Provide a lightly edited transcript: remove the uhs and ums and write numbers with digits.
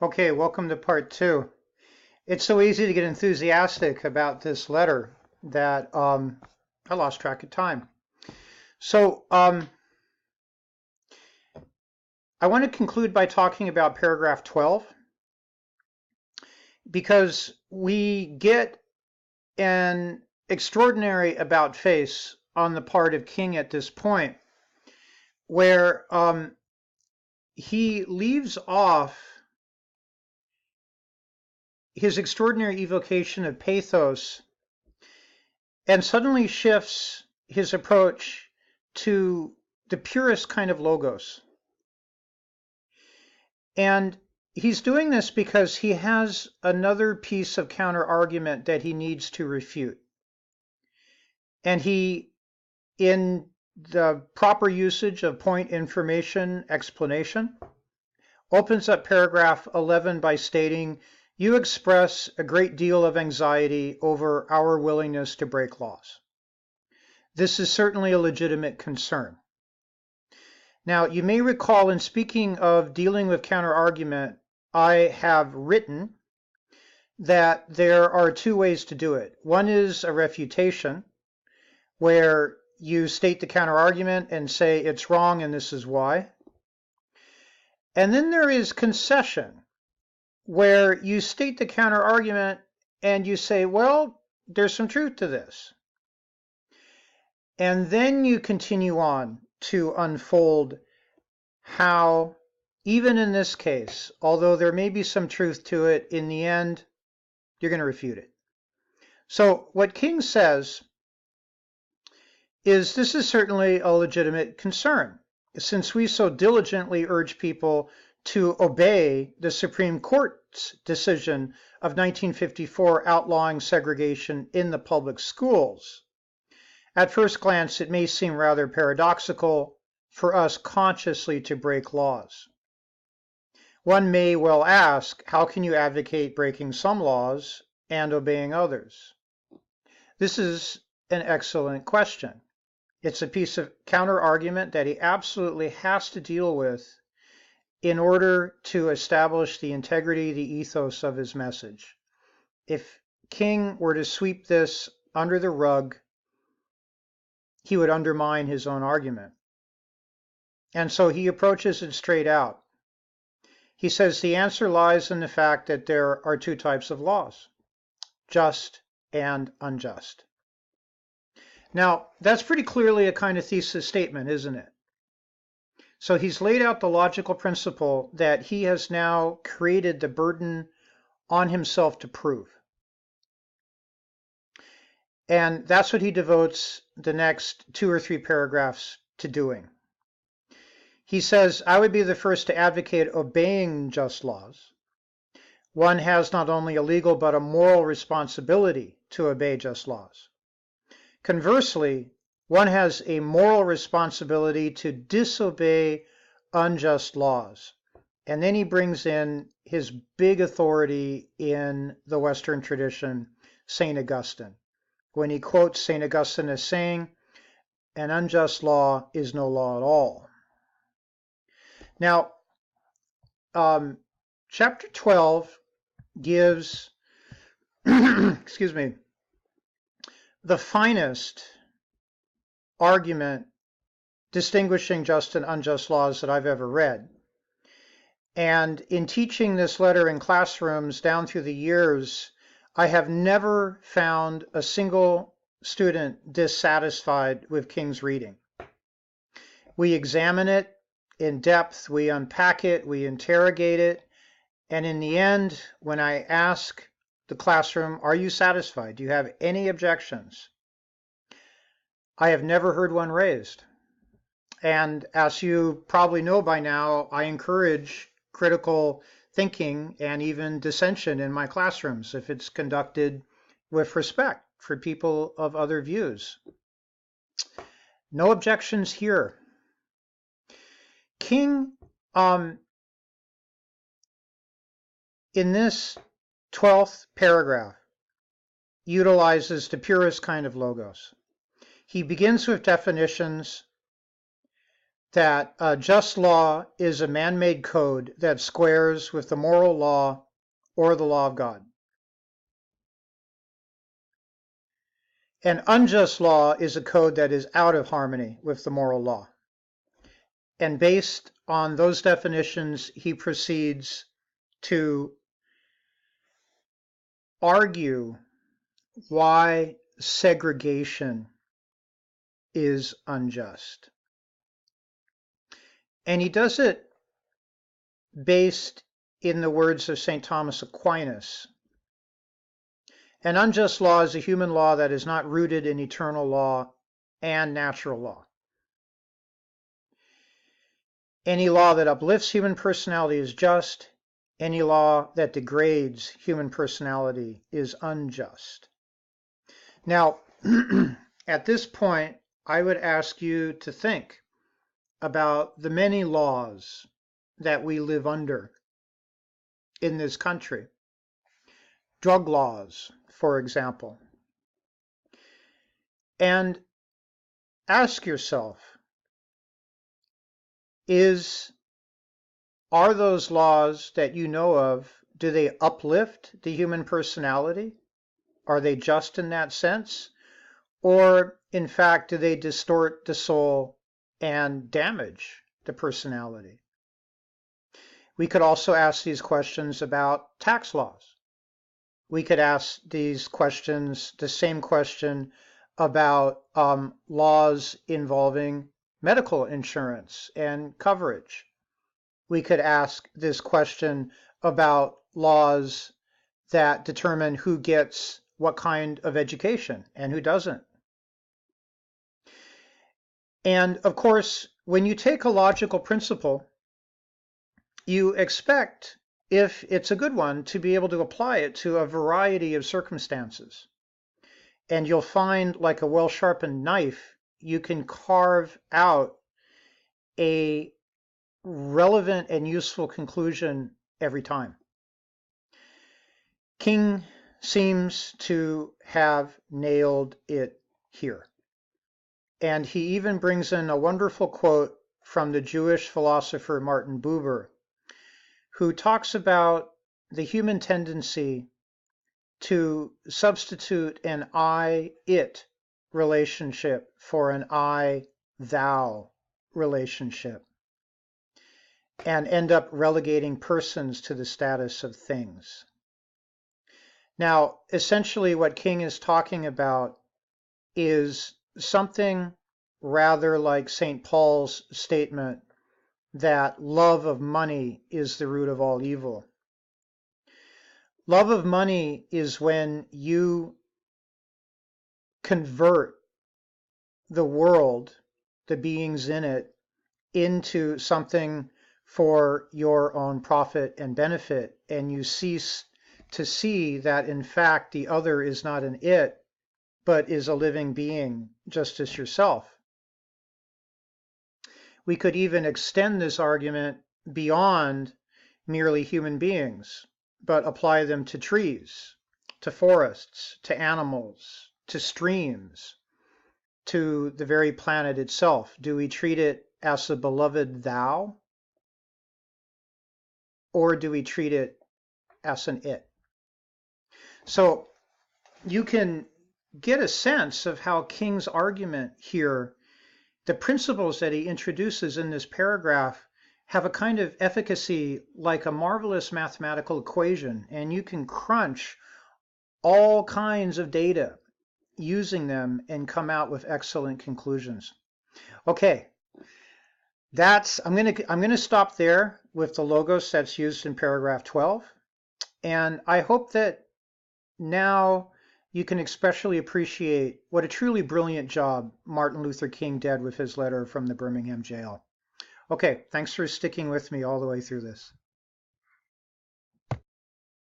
Okay, welcome to part two. It's so easy to get enthusiastic about this letter that I lost track of time. So I want to conclude by talking about paragraph 12 because we get an extraordinary about face on the part of King at this point where he leaves off his extraordinary evocation of pathos and suddenly shifts his approach to the purest kind of logos. And he's doing this because he has another piece of counter argument that he needs to refute. And he, in the proper usage of point information explanation, opens up paragraph 11 by stating, "You express a great deal of anxiety over our willingness to break laws. This is certainly a legitimate concern." Now, you may recall in speaking of dealing with counter-argument, I have written that there are two ways to do it. One is a refutation, where you state the counter-argument and say it's wrong and this is why. And then there is concession, where you state the counter-argument and you say, well, there's some truth to this. And then you continue on to unfold how, even in this case, although there may be some truth to it, in the end, you're going to refute it. So what King says is this is certainly a legitimate concern, since we so diligently urge people to obey the Supreme Court's decision of 1954 outlawing segregation in the public schools. At first glance, it may seem rather paradoxical for us consciously to break laws. One may well ask, how can you advocate breaking some laws and obeying others? This is an excellent question. It's a piece of counter-argument that he absolutely has to deal with in order to establish the integrity, the ethos of his message. If King were to sweep this under the rug, he would undermine his own argument. And so he approaches it straight out. He says the answer lies in the fact that there are two types of laws, just and unjust. Now, that's pretty clearly a kind of thesis statement, isn't it? So he's laid out the logical principle that he has now created the burden on himself to prove. And that's what he devotes the next 2 or 3 paragraphs to doing. He says, I would be the first to advocate obeying just laws. One has not only a legal but a moral responsibility to obey just laws. Conversely, one has a moral responsibility to disobey unjust laws. And then he brings in his big authority in the Western tradition, St. Augustine, when he quotes St. Augustine as saying, an unjust law is no law at all. Now, chapter 12 gives, excuse me, the finest argument distinguishing just and unjust laws that I've ever read. And in teaching this letter in classrooms down through the years, I have never found a single student dissatisfied with King's reading. We examine it in depth, we unpack it, we interrogate it, and in the end, when I ask the classroom, are you satisfied? Do you have any objections? I have never heard one raised. And as you probably know by now, I encourage critical thinking and even dissension in my classrooms if it's conducted with respect for people of other views. No objections here. King, in this 12th paragraph, utilizes the purest kind of logos. He begins with definitions, that just law is a man-made code that squares with the moral law or the law of God. And unjust law is a code that is out of harmony with the moral law. And based on those definitions, he proceeds to argue why segregation is unjust. And he does it based in the words of St. Thomas Aquinas. An unjust law is a human law that is not rooted in eternal law and natural law. Any law that uplifts human personality is just. Any law that degrades human personality is unjust. Now, at this point, I would ask you to think about the many laws that we live under in this country. Drug laws, for example. And ask yourself, are those laws that you know of, do they uplift the human personality? Are they just in that sense? Or, in fact, do they distort the soul and damage the personality? We could also ask these questions about tax laws. We could ask these questions, the same question about laws involving medical insurance and coverage. We could ask this question about laws that determine who gets what kind of education and who doesn't. And of course, when you take a logical principle, you expect, if it's a good one, to be able to apply it to a variety of circumstances. And you'll find, like a well-sharpened knife, you can carve out a relevant and useful conclusion every time. King seems to have nailed it here. And he even brings in a wonderful quote from the Jewish philosopher Martin Buber, who talks about the human tendency to substitute an I-it relationship for an I-thou relationship and end up relegating persons to the status of things. Now, essentially what King is talking about is something rather like St. Paul's statement that love of money is the root of all evil. Love of money is when you convert the world, the beings in it, into something for your own profit and benefit, and you cease to see that in fact the other is not an it, but is a living being just as yourself. We could even extend this argument beyond merely human beings, but apply them to trees, to forests, to animals, to streams, to the very planet itself. Do we treat it as a beloved thou? Or do we treat it as an it? So you can get a sense of how King's argument here, the principles that he introduces in this paragraph, have a kind of efficacy like a marvelous mathematical equation, and you can crunch all kinds of data using them and come out with excellent conclusions. Okay, I'm going to stop there with the logos that's used in paragraph 12, and I hope that now you can especially appreciate what a truly brilliant job Martin Luther King did with his letter from the Birmingham jail. Okay, thanks for sticking with me all the way through this.